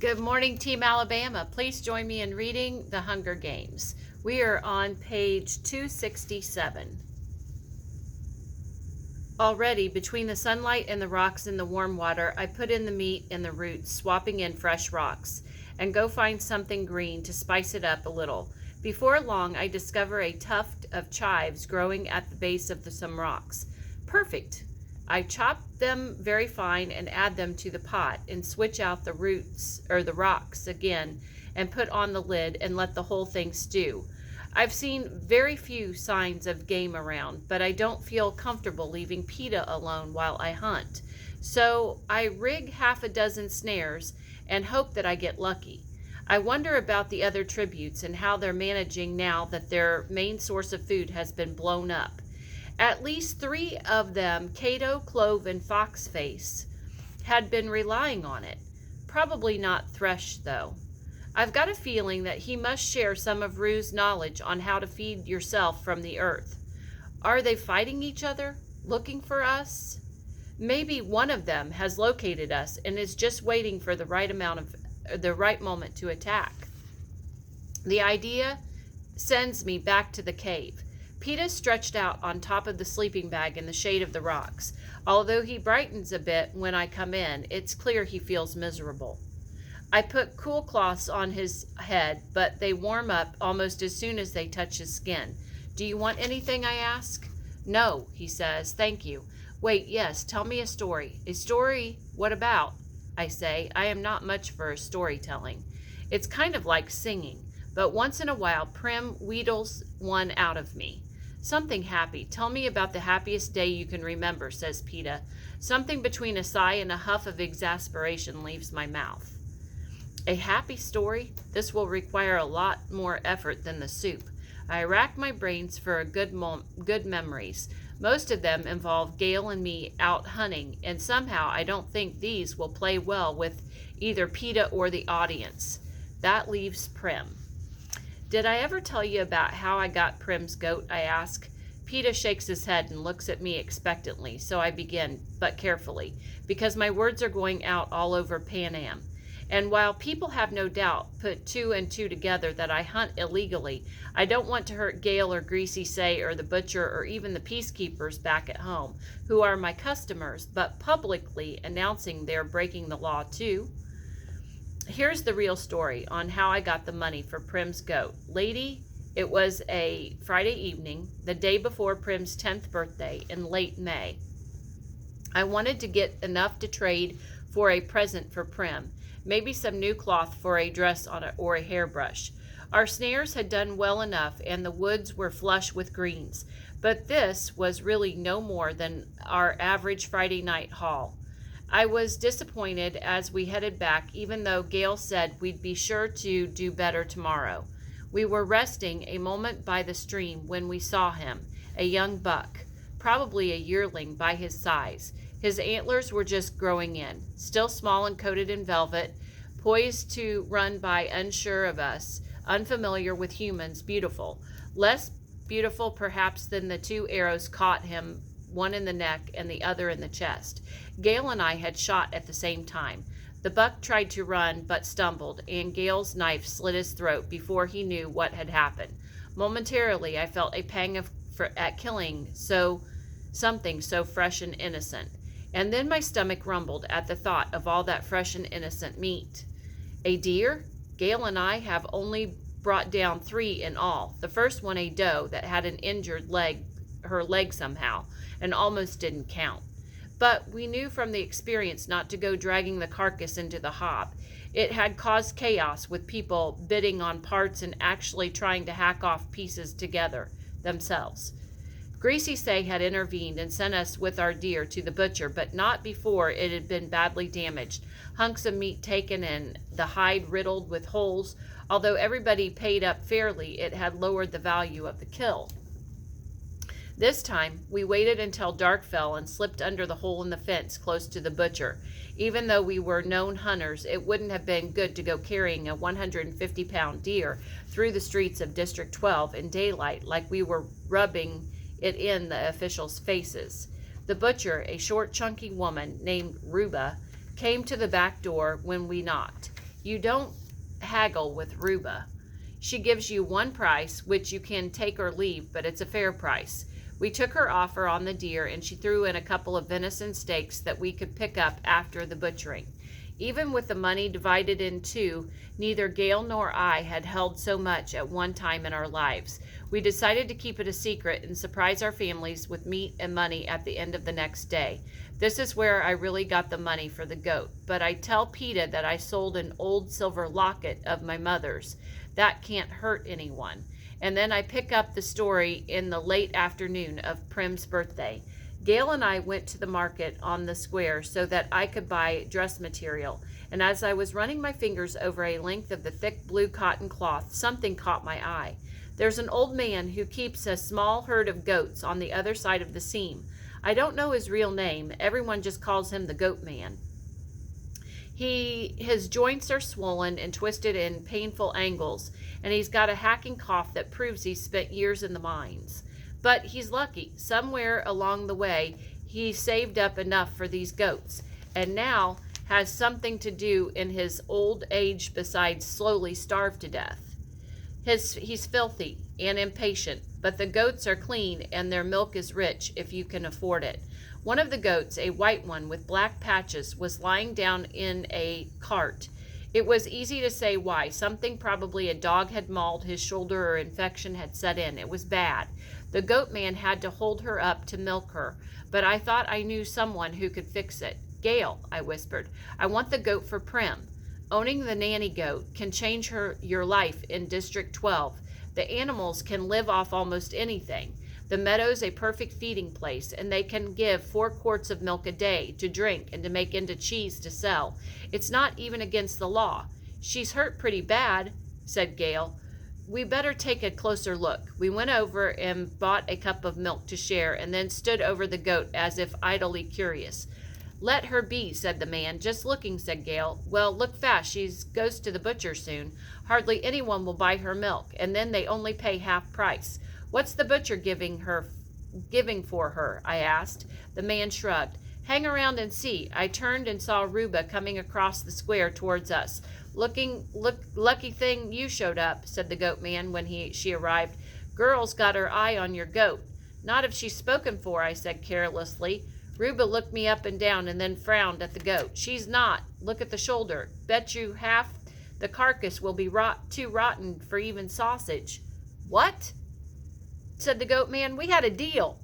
Good morning, Team Alabama. Please join me in reading The Hunger Games. We are on page 267. Already, between the sunlight and the rocks in the warm water, I put in the meat and the roots, swapping in fresh rocks, and go find something green to spice it up a little. Before long, I discover a tuft of chives growing at the base of some rocks. Perfect! I chop them very fine and add them to the pot and switch out the roots or the rocks again and put on the lid and let the whole thing stew. I've seen very few signs of game around, but I don't feel comfortable leaving PETA alone while I hunt. So I rig half a dozen snares and hope that I get lucky. I wonder about the other tributes and how they're managing now that their main source of food has been blown up. At least 3 of them, Cato, Clove, and Foxface, had been relying on it. Probably not Thresh, though. I've got a feeling that he must share some of Rue's knowledge on how to feed yourself from the earth. Are they fighting each other? Looking for us? Maybe one of them has located us and is just waiting for the right moment to attack. The idea sends me back to the cave. PETA stretched out on top of the sleeping bag in the shade of the rocks. Although he brightens a bit when I come in, it's clear he feels miserable. I put cool cloths on his head, but they warm up almost as soon as they touch his skin. Do you want anything, I ask? No, he says, thank you. Wait, yes, tell me a story. A story? What about? I say. I am not much for storytelling. It's kind of like singing, but once in a while Prim wheedles one out of me. Something happy. Tell me about the happiest day you can remember, says PETA. Something between a sigh and a huff of exasperation leaves my mouth. A happy story? This will require a lot more effort than the soup. I rack my brains for good memories. Most of them involve Gale and me out hunting, and somehow I don't think these will play well with either PETA or the audience. That leaves Prim. Did I ever tell you about how I got Prim's goat, I ask. PETA shakes his head and looks at me expectantly, so I begin, but carefully, because my words are going out all over Pan Am. And while people have no doubt put 2 and 2 together that I hunt illegally, I don't want to hurt Gale or Greasy Say or the butcher or even the peacekeepers back at home, who are my customers, but publicly announcing they're breaking the law too. Here's the real story on how I got the money for Prim's goat. Lady, it was a Friday evening, the day before Prim's 10th birthday in late May. I wanted to get enough to trade for a present for Prim, maybe some new cloth for a dress or a hairbrush. Our snares had done well enough and the woods were flush with greens, but this was really no more than our average Friday night haul. I was disappointed as we headed back, even though Gale said we'd be sure to do better tomorrow. We were resting a moment by the stream when we saw him, a young buck, probably a yearling by his size. His antlers were just growing in, still small and coated in velvet, poised to run by, unsure of us, unfamiliar with humans, beautiful. Less beautiful perhaps than the 2 arrows caught him, one in the neck and the other in the chest. Gale and I had shot at the same time. The buck tried to run but stumbled, and Gale's knife slit his throat before he knew what had happened. Momentarily I felt a pang at killing something so fresh and innocent. And then my stomach rumbled at the thought of all that fresh and innocent meat. A deer? Gale and I have only brought down 3 in all. The first one a doe that had an injured her leg somehow, and almost didn't count. But we knew from the experience not to go dragging the carcass into the hob. It had caused chaos with people bidding on parts and actually trying to hack off pieces together themselves. Greasy Say had intervened and sent us with our deer to the butcher, but not before it had been badly damaged, hunks of meat taken and the hide riddled with holes. Although everybody paid up fairly, it had lowered the value of the kill. This time, we waited until dark fell and slipped under the hole in the fence close to the butcher. Even though we were known hunters, it wouldn't have been good to go carrying a 150-pound deer through the streets of District 12 in daylight like we were rubbing it in the officials' faces. The butcher, a short, chunky woman named Ruba, came to the back door when we knocked. You don't haggle with Ruba. She gives you one price, which you can take or leave, but it's a fair price. We took her offer on the deer, and she threw in a couple of venison steaks that we could pick up after the butchering. Even with the money divided in two, neither Gail nor I had held so much at one time in our lives. We decided to keep it a secret and surprise our families with meat and money at the end of the next day. This is where I really got the money for the goat, but I tell PETA that I sold an old silver locket of my mother's. That can't hurt anyone. And then I pick up the story in the late afternoon of Prim's birthday. Gail and I went to the market on the square so that I could buy dress material, and as I was running my fingers over a length of the thick blue cotton cloth, something caught my eye. There's an old man who keeps a small herd of goats on the other side of the seam. I don't know his real name. Everyone just calls him the Goat Man. His joints are swollen and twisted in painful angles, and he's got a hacking cough that proves he's spent years in the mines. But he's lucky. Somewhere along the way, he saved up enough for these goats, and now has something to do in his old age besides slowly starve to death. He's filthy and impatient, but the goats are clean and their milk is rich if you can afford it. One of the goats, a white one with black patches, was lying down in a cart. It was easy to say why. Something, probably a dog, had mauled his shoulder or infection had set in. It was bad. The Goat Man had to hold her up to milk her, but I thought I knew someone who could fix it. Gail, I whispered, I want the goat for Prim. Owning the nanny goat can change your life in District 12. The animals can live off almost anything. The meadow's a perfect feeding place, and they can give 4 quarts of milk a day to drink and to make into cheese to sell. It's not even against the law. She's hurt pretty bad, said Gail. We better take a closer look. We went over and bought a cup of milk to share, and then stood over the goat as if idly curious. Let her be, said the man. Just looking, said Gail. Well, look fast. She goes to the butcher soon. Hardly anyone will buy her milk, and then they only pay half price. What's the butcher giving for her? I asked. The man shrugged. Hang around and see. I turned and saw Ruba coming across the square towards us. Lucky thing you showed up, said the Goat Man when she arrived. Girl's got her eye on your goat. Not if she's spoken for, I said carelessly. Ruba looked me up and down and then frowned at the goat. She's not. Look at the shoulder. Bet you half the carcass will be too rotten for even sausage. What? Said the Goat Man. We had a deal.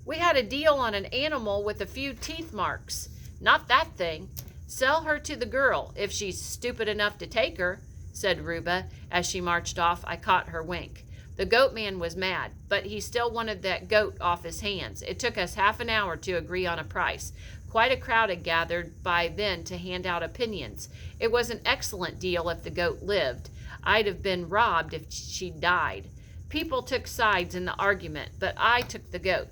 We had a deal on an animal with a few teeth marks. Not that thing. Sell her to the girl, if she's stupid enough to take her, said Ruba. As she marched off, I caught her wink. The Goat Man was mad, but he still wanted that goat off his hands. It took us half an hour to agree on a price. Quite a crowd had gathered by then to hand out opinions. It was an excellent deal if the goat lived. I'd have been robbed if she died. People took sides in the argument, but I took the goat.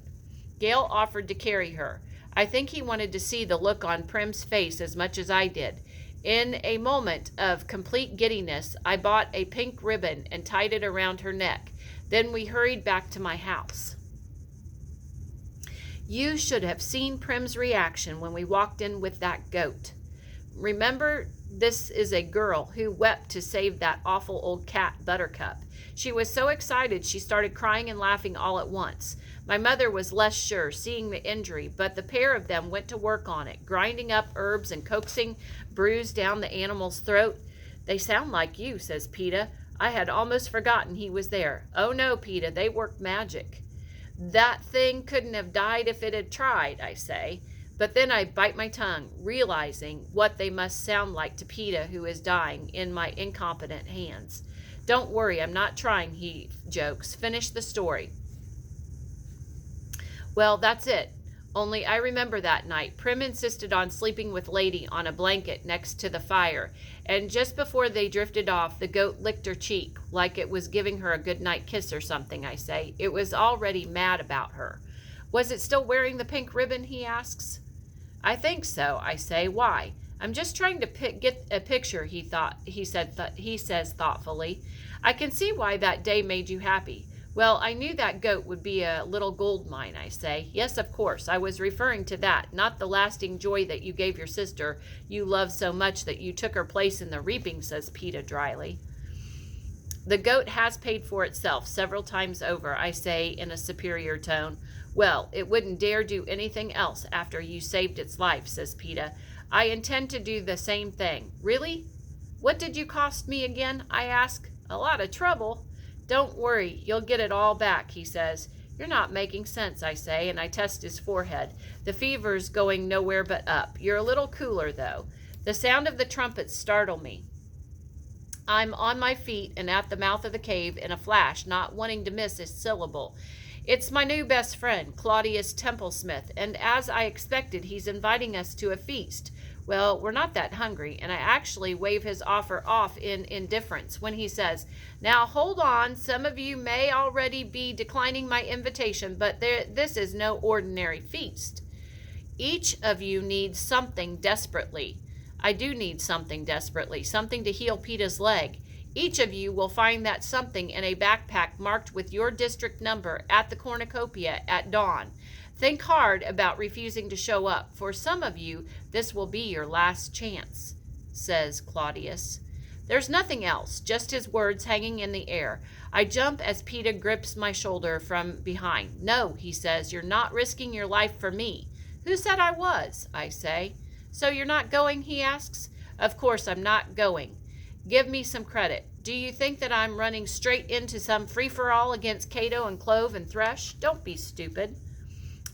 Gail offered to carry her. I think he wanted to see the look on Prim's face as much as I did. In a moment of complete giddiness, I bought a pink ribbon and tied it around her neck. Then we hurried back to my house. You should have seen Prim's reaction when we walked in with that goat. Remember, this is a girl who wept to save that awful old cat, Buttercup. She was so excited she started crying and laughing all at once. My mother was less sure, seeing the injury, but the pair of them went to work on it, grinding up herbs and coaxing brews down the animal's throat. They sound like you, says PETA. I had almost forgotten he was there. Oh no, PETA, they work magic. That thing couldn't have died if it had tried, I say. But then I bite my tongue, realizing what they must sound like to PETA, who is dying, in my incompetent hands. Don't worry, I'm not trying, he jokes. Finish the story. Well, that's it. Only I remember that night, Prim insisted on sleeping with Lady on a blanket next to the fire, and just before they drifted off, the goat licked her cheek, like it was giving her a good-night kiss or something, I say. It was already mad about her. Was it still wearing the pink ribbon, he asks. I think so, I say. Why? I'm just trying to get a picture, he says thoughtfully. I can see why that day made you happy. Well, I knew that goat would be a little gold mine, I say. Yes, of course, I was referring to that, not the lasting joy that you gave your sister you loved so much that you took her place in the reaping, says PETA dryly. The goat has paid for itself several times over, I say in a superior tone. Well, it wouldn't dare do anything else after you saved its life, says PETA. I intend to do the same thing. Really? What did you cost me again? I ask. A lot of trouble. Don't worry, you'll get it all back, he says. You're not making sense, I say, and I test his forehead. The fever's going nowhere but up. You're a little cooler, though. The sound of the trumpets startle me. I'm on my feet and at the mouth of the cave in a flash, not wanting to miss a syllable. It's my new best friend, Claudius Templesmith, and as I expected, he's inviting us to a feast. Well, we're not that hungry, and I actually wave his offer off in indifference when he says, Now hold on, some of you may already be declining my invitation, but this is no ordinary feast. Each of you needs something desperately. I do need something desperately, something to heal PETA's leg. Each of you will find that something in a backpack marked with your district number at the cornucopia at dawn. Think hard about refusing to show up. For some of you, this will be your last chance, says Claudius. There's nothing else, just his words hanging in the air. I jump as PETA grips my shoulder from behind. No, he says, you're not risking your life for me. Who said I was? I say. So you're not going, he asks. Of course I'm not going. Give me some credit. Do you think that I'm running straight into some free-for-all against Cato and Clove and Thresh? Don't be stupid.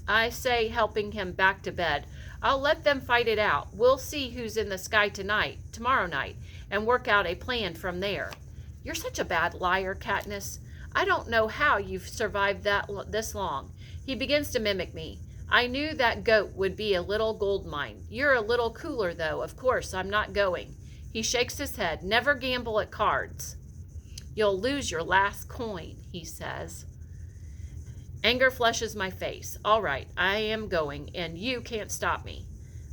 I say, helping him back to bed. I'll let them fight it out. We'll see who's in the sky tomorrow night, and work out a plan from there. You're such a bad liar, Katniss. I don't know how you've survived this long. He begins to mimic me. I knew that goat would be a little gold mine. You're a little cooler, though. Of course, I'm not going. He shakes his head. Never gamble at cards. You'll lose your last coin, he says. Anger flushes my face. All right, I am going, and you can't stop me.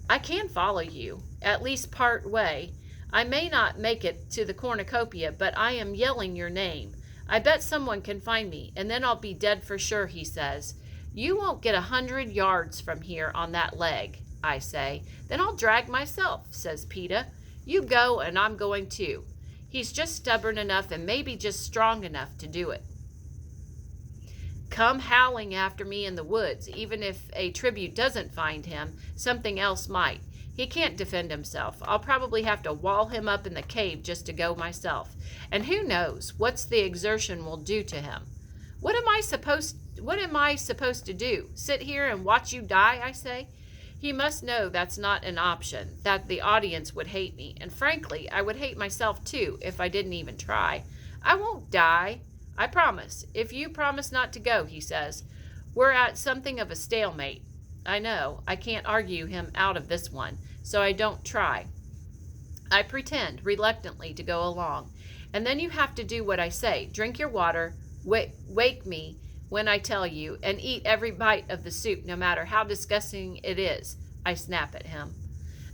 I can follow you, at least part way. I may not make it to the cornucopia, but I am yelling your name. I bet someone can find me, and then I'll be dead for sure, he says. You won't get 100 yards from here on that leg, I say. Then I'll drag myself, says PETA. You go, and I'm going too. He's just stubborn enough and maybe just strong enough to do it. Come howling after me in the woods. Even if a tribute doesn't find him, something else might. He can't defend himself. I'll probably have to wall him up in the cave just to go myself. And who knows what's the exertion will do to him. What am I supposed to do? Sit here and watch you die, I say? He must know that's not an option, that the audience would hate me. And frankly, I would hate myself too if I didn't even try. I won't die. I promise. If you promise not to go, he says. We're at something of a stalemate. I know. I can't argue him out of this one, so I don't try. I pretend, reluctantly, to go along. And then you have to do what I say. Drink your water, wake me when I tell you, and eat every bite of the soup, no matter how disgusting it is. I snap at him.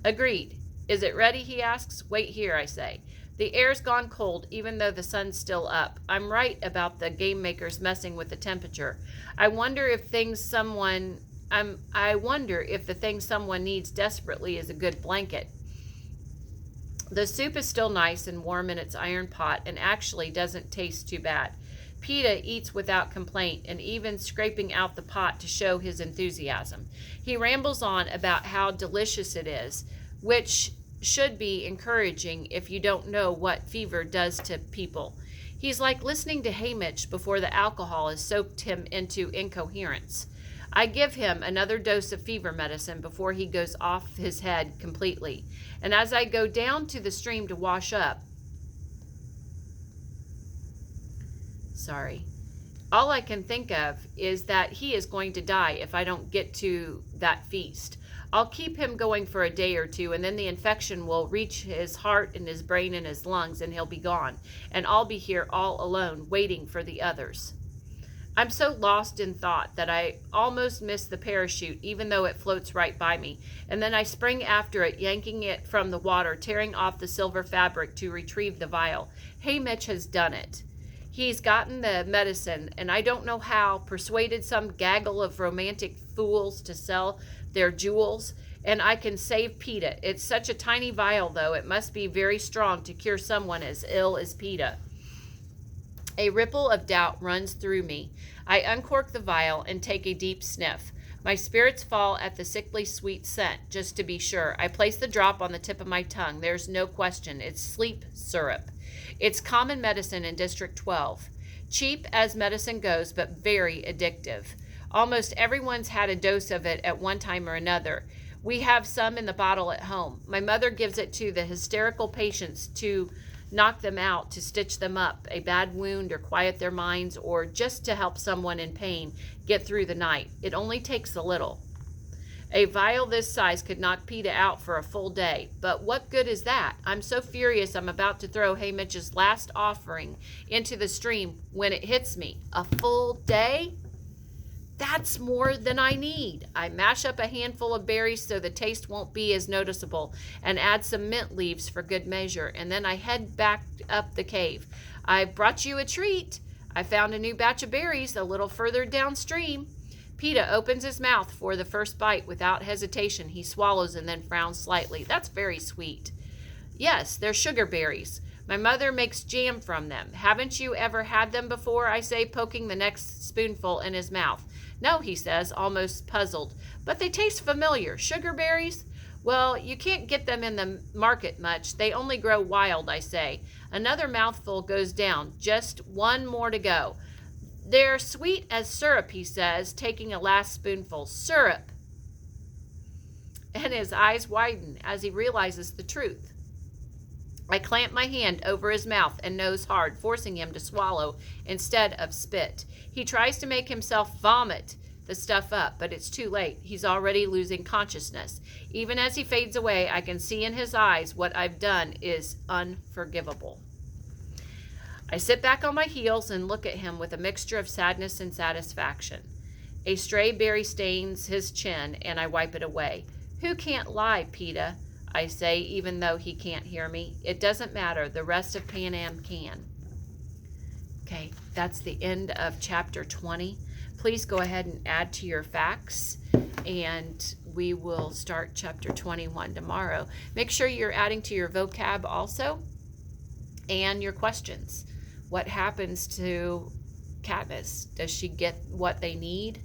Agreed. Is it ready, he asks. Wait here, I say. The air's gone cold, even though the sun's still up. I'm right about the game makers messing with the temperature. I wonder if the thing someone needs desperately is a good blanket. The soup is still nice and warm in its iron pot and actually doesn't taste too bad. PETA eats without complaint and even scraping out the pot to show his enthusiasm. He rambles on about how delicious it is, which should be encouraging if you don't know what fever does to people. He's like listening to Haymitch before the alcohol has soaked him into incoherence. I give him another dose of fever medicine before he goes off his head completely. And as I go down to the stream to wash up, all I can think of is that he is going to die if I don't get to that feast. I'll keep him going for a day or two, and then the infection will reach his heart and his brain and his lungs, and he'll be gone. And I'll be here all alone, waiting for the others. I'm so lost in thought that I almost miss the parachute, even though it floats right by me. And then I spring after it, yanking it from the water, tearing off the silver fabric to retrieve the vial. Haymitch has done it. He's gotten the medicine, and I don't know how, persuaded some gaggle of romantic fools to sell their jewels, and I can save PETA. It's such a tiny vial, though. It must be very strong to cure someone as ill as PETA. A ripple of doubt runs through me. I uncork the vial and take a deep sniff. My spirits fall at the sickly sweet scent, just to be sure. I place the drop on the tip of my tongue. There's no question. It's sleep syrup. It's common medicine in District 12. Cheap as medicine goes, but very addictive. Almost everyone's had a dose of it at one time or another. We have some in the bottle at home. My mother gives it to the hysterical patients to knock them out, to stitch them up, a bad wound, or quiet their minds, or just to help someone in pain get through the night. It only takes a little. A vial this size could knock PETA out for a full day. But what good is that? I'm so furious I'm about to throw Haymitch's last offering into the stream when it hits me. A full day? That's more than I need. I mash up a handful of berries so the taste won't be as noticeable and add some mint leaves for good measure, and then I head back up the cave. I brought you a treat. I found a new batch of berries a little further downstream. PETA opens his mouth for the first bite without hesitation. He swallows and then frowns slightly. That's very sweet. Yes, they're sugar berries. My mother makes jam from them. Haven't you ever had them before? I say, poking the next spoonful in his mouth. No, he says, almost puzzled. But they taste familiar. Sugar berries? Well, you can't get them in the market much. They only grow wild, I say. Another mouthful goes down. Just one more to go. They're sweet as syrup, he says, taking a last spoonful. Syrup. And his eyes widen as he realizes the truth. I clamp my hand over his mouth and nose hard, forcing him to swallow instead of spit. He tries to make himself vomit the stuff up, but it's too late. He's already losing consciousness. Even as he fades away, I can see in his eyes what I've done is unforgivable. I sit back on my heels and look at him with a mixture of sadness and satisfaction. A stray berry stains his chin, and I wipe it away. Who can't lie, PETA? I say, even though he can't hear me. It doesn't matter. The rest of Pan Am can. Okay, that's the end of chapter 20. Please go ahead and add to your facts, and we will start chapter 21 tomorrow. Make sure you're adding to your vocab also and your questions. What happens to Katniss? Does she get what they need?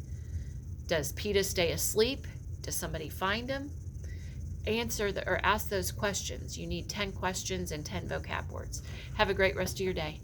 Does PETA stay asleep? Does somebody find him? Ask those questions. You need 10 questions and 10 vocab words. Have a great rest of your day.